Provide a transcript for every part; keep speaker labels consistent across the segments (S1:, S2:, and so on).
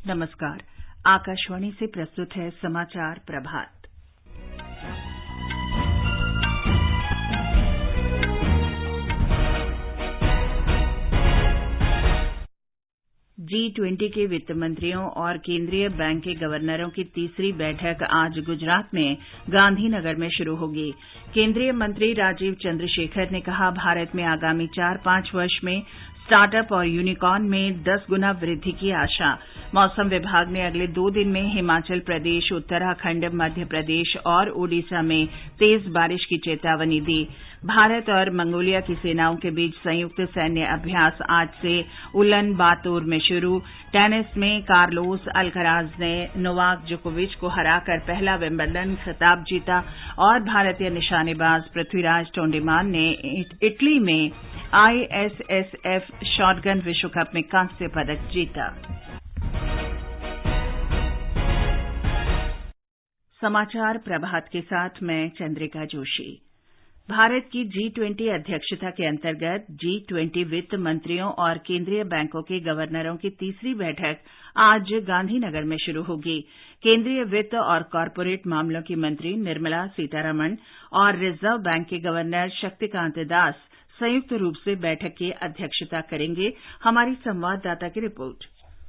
S1: नमस्कार। आकाशवाणी से प्रस्तुत है समाचार प्रभात। G20 के वित्त मंत्रियों और केंद्रीय बैंक के गवर्नरों की तीसरी बैठक आज गुजरात में गांधीनगर में शुरू होगी। केंद्रीय मंत्री राजीव चंद्रशेखर ने कहा, भारत में आगामी 4-5 वर्ष में स्टार्टअप और यूनिकॉर्न में 10 गुना वृद्धि की आशा। मौसम विभाग ने अगले 2 दिन में हिमाचल प्रदेश, उत्तराखंड, मध्य प्रदेश और ओडिशा में तेज बारिश की चेतावनी दी। भारत और मंगोलिया की सेनाओं के बीच संयुक्त सैन्य अभ्यास आज से उलन बातोर में शुरू। टेनिस में कार्लोस अल्कराज ने नोवाक जोकोविच को हराकर पहला विंबलडन खिताब जीता और भारतीय निशानेबाज पृथ्वीराज टोंडीमान ने इटली में ISSF शॉटगन विश्व कप में कांस्य पदक जीता। समाचार प्रभात के साथ मैं चंद्रिका जोशी। भारत की G20 अध्यक्षता के अंतर्गत G20 वित्त मंत्रियों और केंद्रीय बैंकों के गवर्नरों की तीसरी बैठक आज गांधीनगर में शुरू होगी। केंद्रीय वित्त और कॉरपोरेट मामलों की मंत्री निर्मला सीतारमण और रिजर्व बैंक के गवर्नर शक्तिकांत दास संयुक्त रूप से बैठक की अध्यक्षता करेंगे। हमारी संवाददाता की रिपोर्ट।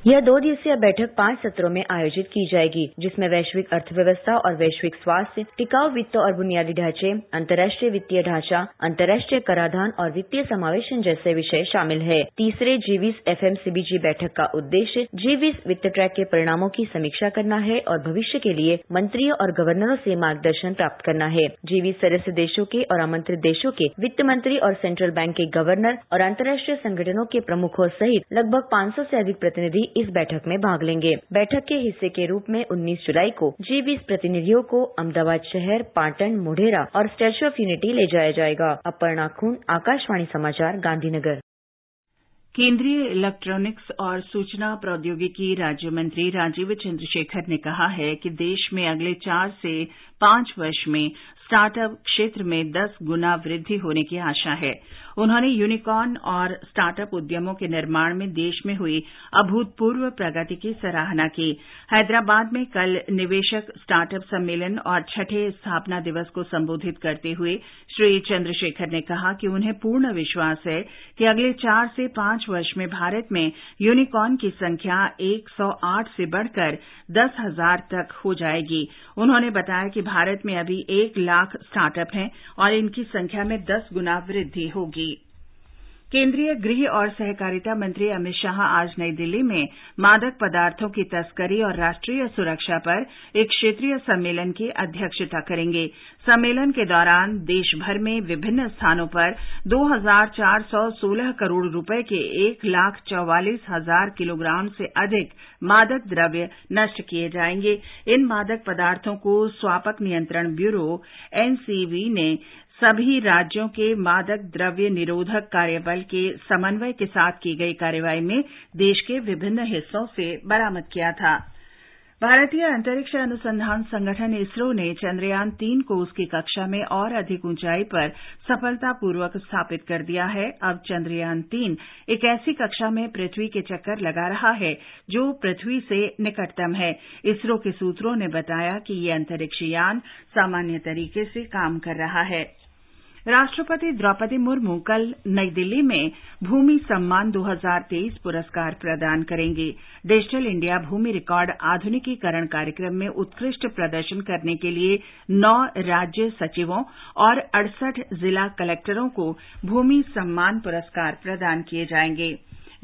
S2: यह 2 दिवसीय बैठक 5 सत्रों में आयोजित की जाएगी, जिसमें वैश्विक अर्थव्यवस्था और वैश्विक स्वास्थ्य, टिकाऊ वित्त और बुनियादी ढांचे, अंतर्राष्ट्रीय वित्तीय ढांचा, अंतर्राष्ट्रीय कराधान और वित्तीय समावेशन जैसे विषय शामिल है। तीसरे G20 FMCBG बैठक का उद्देश्य G20 वित्त ट्रैक के परिणामों की समीक्षा करना है और भविष्य के लिए मंत्रियों और गवर्नरों से मार्गदर्शन प्राप्त करना है। G20 सदस्य देशों के और आमंत्रित देशों के वित्त मंत्री और सेंट्रल बैंक के गवर्नर और अंतर्राष्ट्रीय संगठनों के प्रमुखों सहित लगभग 500 से अधिक प्रतिनिधि इस बैठक में भाग लेंगे। बैठक के हिस्से के रूप में 19 जुलाई को G20 प्रतिनिधियों को अहमदाबाद शहर, पाटन, मोढेरा और स्टैच्यू ऑफ यूनिटी ले जाया जाएगा। अपर्णा खून, आकाशवाणी समाचार, गांधीनगर।
S1: केंद्रीय इलेक्ट्रॉनिक्स और सूचना प्रौद्योगिकी राज्य मंत्री राजीव चंद्रशेखर ने कहा है कि देश में अगले 4 से 5 वर्ष में स्टार्टअप क्षेत्र में 10 गुना वृद्धि होने की आशा है। उन्होंने यूनिकॉर्न और स्टार्टअप उद्यमों के निर्माण में देश में हुई अभूतपूर्व प्रगति की सराहना की। हैदराबाद में कल निवेशक स्टार्टअप सम्मेलन और 6ठे स्थापना दिवस को संबोधित करते हुए श्री चंद्रशेखर ने कहा कि उन्हें पूर्ण विश्वास है कि अगले 4 से 5 वर्ष में भारत में यूनिकॉर्न की संख्या 108 से बढ़कर 10,000 तक हो जाएगी। उन्होंने बताया कि भारत में अभी 1 लाख स्टार्टअप हैं और इनकी संख्या में 10 गुना वृद्धि होगी। केंद्रीय गृह और सहकारिता मंत्री अमित शाह आज नई दिल्ली में मादक पदार्थों की तस्करी और राष्ट्रीय सुरक्षा पर एक क्षेत्रीय सम्मेलन की अध्यक्षता करेंगे। सम्मेलन के दौरान देश भर में विभिन्न स्थानों पर 2,416 करोड़ रुपए के 1,44,000 किलोग्राम से अधिक मादक द्रव्य नष्ट किए जाएंगे। इन मादक पदार्थों को स्वापक नियंत्रण ब्यूरो NCV ने सभी राज्यों के मादक द्रव्य निरोधक कार्यबल के समन्वय के साथ की गई कार्रवाई में देश के विभिन्न हिस्सों से बरामद किया था। भारतीय अंतरिक्ष अनुसंधान संगठन इसरो ने चंद्रयान 3 को उसकी कक्षा में और अधिक ऊंचाई पर सफलतापूर्वक स्थापित कर दिया है। अब चंद्रयान 3 एक ऐसी कक्षा में पृथ्वी के चक्कर लगा रहा है जो पृथ्वी से निकटतम है। इसरो के सूत्रों ने बताया कि ये अंतरिक्ष यान सामान्य तरीके से काम कर रहा है। राष्ट्रपति द्रौपदी मुर्मू कल नई दिल्ली में भूमि सम्मान 2023 पुरस्कार प्रदान करेंगी। डिजिटल इंडिया भूमि रिकॉर्ड आधुनिकीकरण कार्यक्रम में उत्कृष्ट प्रदर्शन करने के लिए 9 राज्य सचिवों और 68 जिला कलेक्टरों को भूमि सम्मान पुरस्कार प्रदान किए जाएंगे।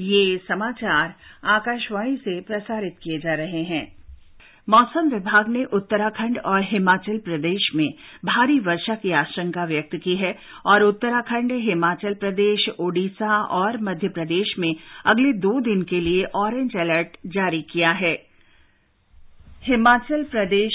S1: ये समाचार आकाशवाणी से प्रसारित किए जा रहे हैं। मौसम विभाग ने उत्तराखंड और हिमाचल प्रदेश में भारी वर्षा की आशंका व्यक्त की है और उत्तराखंड, हिमाचल प्रदेश, ओडिशा और मध्य प्रदेश में अगले 2 दिन के लिए ऑरेंज अलर्ट जारी किया है। हिमाचल प्रदेश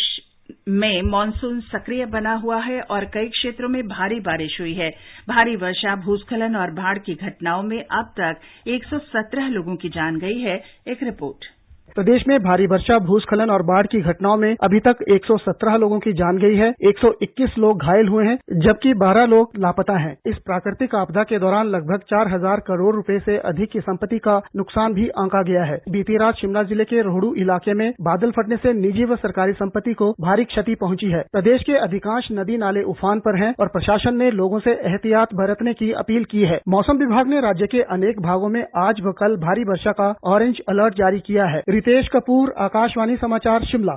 S1: में मानसून सक्रिय बना हुआ है और कई क्षेत्रों में भारी बारिश हुई है। भारी वर्षा, भूस्खलन और बाढ़ की घटनाओं में अब तक 117 लोगों की जान गई है। एक रिपोर्ट।
S3: प्रदेश में भारी वर्षा, भूस्खलन और बाढ़ की घटनाओं में अभी तक 117 लोगों की जान गई है, 121 लोग घायल हुए हैं, जबकि 12 लोग लापता हैं। इस प्राकृतिक आपदा के दौरान लगभग 4,000 करोड़ रुपए से अधिक की संपत्ति का नुकसान भी आंका गया है। बीती रात शिमला जिले के रोहडू इलाके में बादल फटने से निजी व सरकारी संपत्ति को भारी क्षति पहुंची है। प्रदेश के अधिकांश नदी नाले उफान पर हैं और प्रशासन ने लोगों से एहतियात बरतने की अपील की है। मौसम विभाग ने राज्य के अनेक भागों में आज व कल भारी वर्षा का ऑरेंज अलर्ट जारी किया है। रितेश कपूर, आकाशवाणी समाचार, शिमला।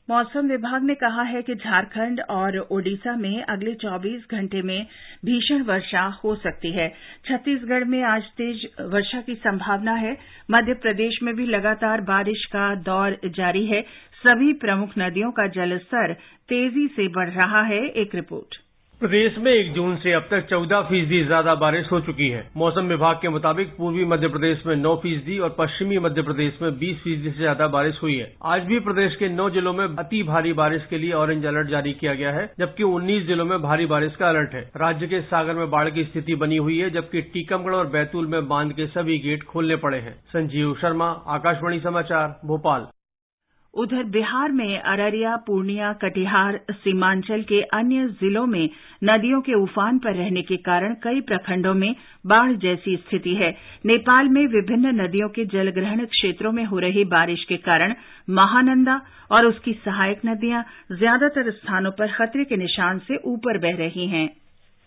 S1: मौसम विभाग ने कहा है कि झारखंड और ओडिशा में अगले 24 घंटे में भीषण वर्षा हो सकती है। छत्तीसगढ़ में आज तेज वर्षा की संभावना है। मध्य प्रदेश में भी लगातार बारिश का दौर जारी है। सभी प्रमुख नदियों का जलस्तर तेजी से बढ़ रहा है। एक रिपोर्ट।
S4: प्रदेश में 1 जून से अब तक 14% ज्यादा बारिश हो चुकी है। मौसम विभाग के मुताबिक पूर्वी मध्य प्रदेश में 9% और पश्चिमी मध्य प्रदेश में 20% से ज्यादा बारिश हुई है। आज भी प्रदेश के 9 जिलों में अति भारी बारिश के लिए ऑरेंज अलर्ट जारी किया गया है, जबकि 19 जिलों में भारी बारिश का अलर्ट है। राज्य के सागर में बाढ़ की स्थिति बनी हुई है, जबकि टीकमगढ़ और बैतूल में बांध के सभी गेट खोलने पड़े हैं। संजीव शर्मा, आकाशवाणी समाचार, भोपाल।
S1: उधर बिहार में अररिया, पूर्णिया, कटिहार, सीमांचल के अन्य जिलों में नदियों के उफान पर रहने के कारण कई प्रखंडों में बाढ़ जैसी स्थिति है। नेपाल में विभिन्न नदियों के जलग्रहण क्षेत्रों में हो रही बारिश के कारण महानंदा और उसकी सहायक नदियां ज्यादातर स्थानों पर खतरे के निशान से ऊपर बह रही हैं।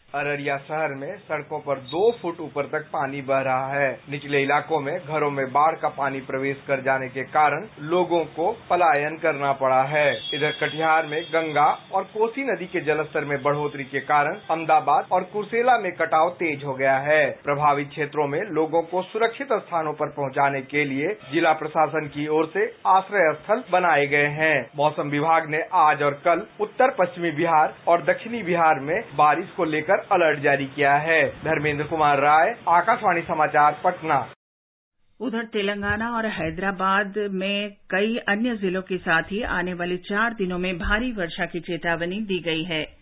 S5: अररिया शहर में सड़कों पर 2 फुट ऊपर तक पानी बह रहा है। निचले इलाकों में घरों में बाढ़ का पानी प्रवेश कर जाने के कारण लोगों को पलायन करना पड़ा है। इधर कटिहार में गंगा और कोसी नदी के जलस्तर में बढ़ोतरी के कारण अहमदाबाद और कुर्सेला में कटाव तेज हो गया है। प्रभावित क्षेत्रों में लोगों को सुरक्षित स्थानों पर पहुंचाने के लिए जिला प्रशासन की ओर से आश्रय स्थल बनाए गए हैं। मौसम विभाग ने आज और कल उत्तर पश्चिमी बिहार और दक्षिणी बिहार में बारिश को लेकर अलर्ट जारी किया है। धर्मेंद्र कुमार राय, आकाशवाणी समाचार, पटना।
S1: उधर तेलंगाना और हैदराबाद में कई अन्य जिलों के साथ ही आने वाले 4 दिनों में भारी वर्षा की चेतावनी दी गई है।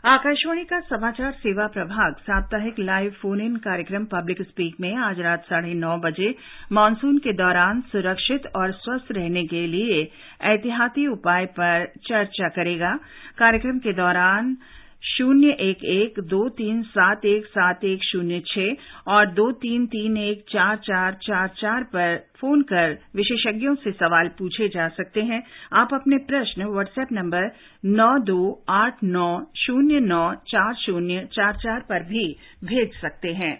S1: आकाशवाणी का समाचार सेवा प्रभाग साप्ताहिक लाइव फोन इन कार्यक्रम पब्लिक स्पीक में आज रात 9:30 बजे मानसून के दौरान सुरक्षित और स्वस्थ रहने के लिए एहतियाती उपाय पर चर्चा करेगा। कार्यक्रम के दौरान 011-2371-7106 और 2331-4444 पर फोन कर विशेषज्ञों से सवाल पूछे जा सकते हैं। आप अपने प्रश्न व्हाट्सएप नंबर 9289094044 पर भी भेज सकते हैं।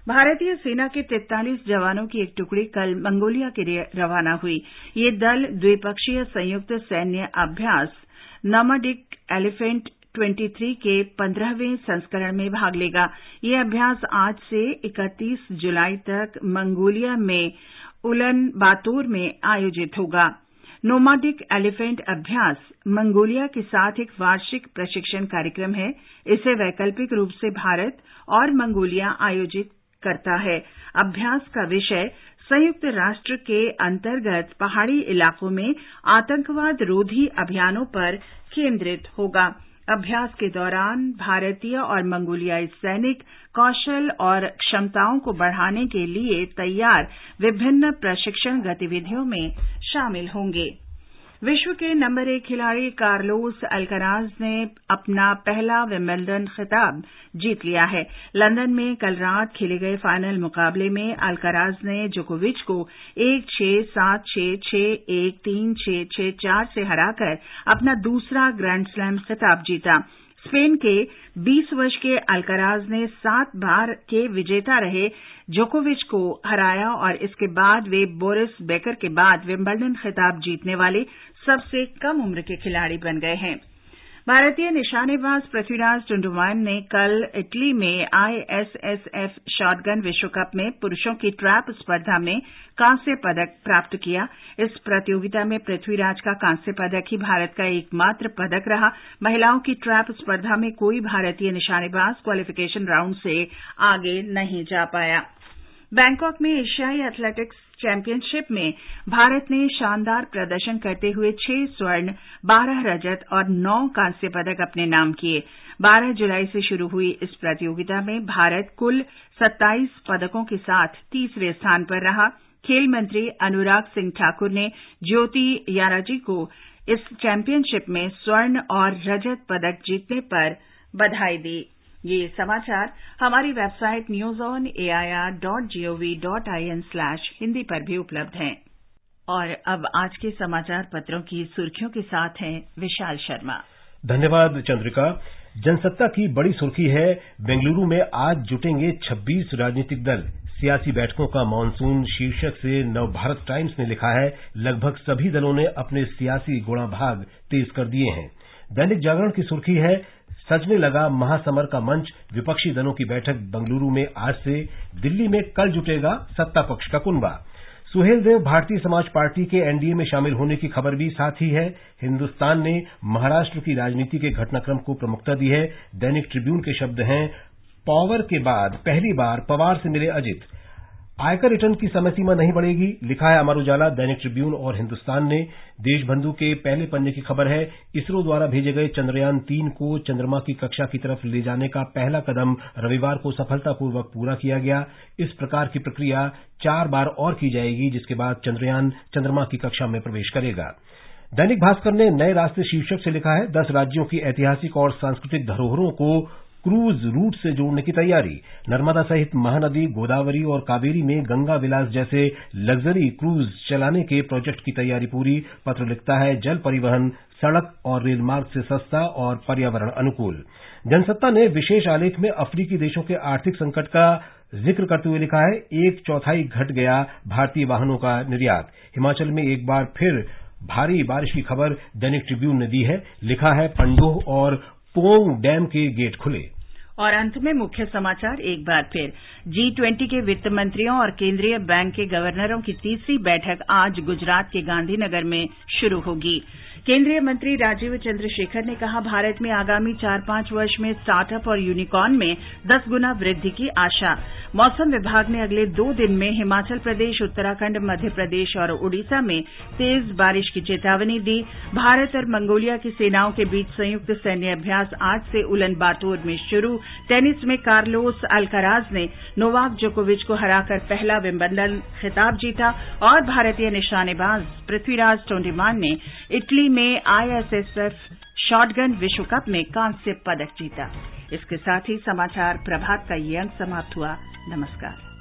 S1: भारतीय सेना के 43 जवानों की एक टुकड़ी कल मंगोलिया के लिए रवाना हुई। ये दल द्विपक्षीय संयुक्त सैन्य अभ्यास नॉर्डिक एलिफेंट 23 के 15वें संस्करण में भाग लेगा। ये अभ्यास आज से 31 जुलाई तक मंगोलिया में उलन बातोर में आयोजित होगा। नोमाडिक एलिफेंट अभ्यास मंगोलिया के साथ एक वार्षिक प्रशिक्षण कार्यक्रम है। इसे वैकल्पिक रूप से भारत और मंगोलिया आयोजित करता है। अभ्यास का विषय संयुक्त राष्ट्र के अंतर्गत पहाड़ी इलाकों में आतंकवाद रोधी अभियानों पर केंद्रित होगा। अभ्यास के दौरान भारतीय और मंगोलियाई सैनिक कौशल और क्षमताओं को बढ़ाने के लिए तैयार विभिन्न प्रशिक्षण गतिविधियों में शामिल होंगे। विश्व के नंबर 1 खिलाड़ी कार्लोस अल्कराज ने अपना पहला विंबलडन खिताब जीत लिया है। लंदन में कल रात खेले गए फाइनल मुकाबले में अल्कराज ने जोकोविच को 1-6, 7-6, 6-1, 3-6, 6-4 से हराकर अपना दूसरा ग्रैंड स्लैम खिताब जीता। स्पेन के 20 वर्ष के अल्कराज ने 7 बार के विजेता रहे जोकोविच को हराया और इसके बाद वे बोरिस बेकर के बाद विंबलडन खिताब जीतने वाले सबसे कम उम्र के खिलाड़ी बन गए हैं। भारतीय निशानेबाज पृथ्वीराज टुंडुमान ने कल इटली में ISSF शॉटगन विश्व कप में पुरुषों की ट्रैप स्पर्धा में कांस्य पदक प्राप्त किया। इस प्रतियोगिता में पृथ्वीराज का कांस्य पदक ही भारत का एकमात्र पदक रहा। महिलाओं की ट्रैप स्पर्धा में कोई भारतीय निशानेबाज क्वालिफिकेशन राउंड से आगे नहीं जा पाया। बैंकॉक में एशियाई एथलेटिक्स चैंपियनशिप में भारत ने शानदार प्रदर्शन करते हुए 6 स्वर्ण, 12 रजत और 9 कांस्य पदक अपने नाम किए। 12 जुलाई से शुरू हुई इस प्रतियोगिता में भारत कुल 27 पदकों के साथ तीसरे स्थान पर रहा। खेल मंत्री अनुराग सिंह ठाकुर ने ज्योति याराजी को इस चैंपियनशिप में स्वर्ण और रजत पदक जीतने पर बधाई दी। ये समाचार हमारी वेबसाइट newsonair.gov.in/hindi पर भी उपलब्ध हैं। और अब आज के समाचार पत्रों की सुर्खियों के साथ हैं विशाल शर्मा।
S6: धन्यवाद चंद्रिका। जनसत्ता की बड़ी सुर्खी है, बेंगलुरु में आज जुटेंगे 26 राजनीतिक दल, सियासी बैठकों का मानसून शीर्षक से नवभारत टाइम्स ने लिखा है, लगभग सभी दलों ने अपने सियासी गुणाभाग तेज कर दिए हैं। दैनिक जागरण की सुर्खी है, सजने लगा महासमर का मंच, विपक्षी दलों की बैठक बेंगलुरु में आज से, दिल्ली में कल जुटेगा सत्ता पक्ष का कुनबा। सुहेलदेव भारतीय समाज पार्टी के एनडीए में शामिल होने की खबर भी साथ ही है। हिंदुस्तान ने महाराष्ट्र की राजनीति के घटनाक्रम को प्रमुखता दी है। दैनिक ट्रिब्यून के शब्द हैं, पॉवर के बाद पहली बार पवार से मिले अजित, आयकर रिटर्न की समय सीमा नहीं बढ़ेगी, लिखा है अमर उजाला, दैनिक ट्रिब्यून और हिंदुस्तान ने। देशबंधु के पहले पन्ने की खबर है, इसरो द्वारा भेजे गए चंद्रयान 3 को चंद्रमा की कक्षा की तरफ ले जाने का पहला कदम रविवार को सफलतापूर्वक पूरा किया गया। इस प्रकार की प्रक्रिया 4 बार और की जाएगी, जिसके बाद चंद्रयान चंद्रमा की कक्षा में प्रवेश करेगा। दैनिक भास्कर ने नए रास्ते शीर्षक से लिखा है, 10 राज्यों की ऐतिहासिक और सांस्कृतिक धरोहरों को क्रूज रूट से जोड़ने की तैयारी। नर्मदा सहित महानदी, गोदावरी और कावेरी में गंगा विलास जैसे लग्जरी क्रूज चलाने के प्रोजेक्ट की तैयारी पूरी। पत्र लिखता है, जल परिवहन सड़क और रेल मार्ग से सस्ता और पर्यावरण अनुकूल। जनसत्ता ने विशेष आलेख में अफ्रीकी देशों के आर्थिक संकट का जिक्र करते हुए लिखा है, 1/4 घट गया भारतीय वाहनों का निर्यात। हिमाचल में एक बार फिर भारी बारिश की खबर दैनिक ट्रिब्यून ने दी है, लिखा है, पंडोह और पोंग डैम के गेट खुले।
S1: और अंत में मुख्य समाचार एक बार फिर, G20 के वित्त मंत्रियों और केंद्रीय बैंक के गवर्नरों की तीसरी बैठक आज गुजरात के गांधीनगर में शुरू होगी। केंद्रीय मंत्री राजीव चंद्रशेखर ने कहा, भारत में आगामी 4-5 वर्ष में स्टार्टअप और यूनिकॉर्न में 10 गुना वृद्धि की आशा। मौसम विभाग ने अगले 2 दिन में हिमाचल प्रदेश, उत्तराखंड, मध्य प्रदेश और उड़ीसा में तेज बारिश की चेतावनी दी। भारत और मंगोलिया की सेनाओं के बीच संयुक्त सैन्य अभ्यास आज से उलन बातोर में शुरू। टेनिस में कार्लोस अल्काराज ने नोवाक जोकोविच को हराकर पहला विंबलडन खिताब जीता। और भारतीय निशानेबाज पृथ्वीराज तोंडीमान ने इटली में ISSF शॉटगन विश्व कप में कांस्य पदक जीता। इसके साथ ही समाचार प्रभात का ये अंक समाप्त हुआ। नमस्कार।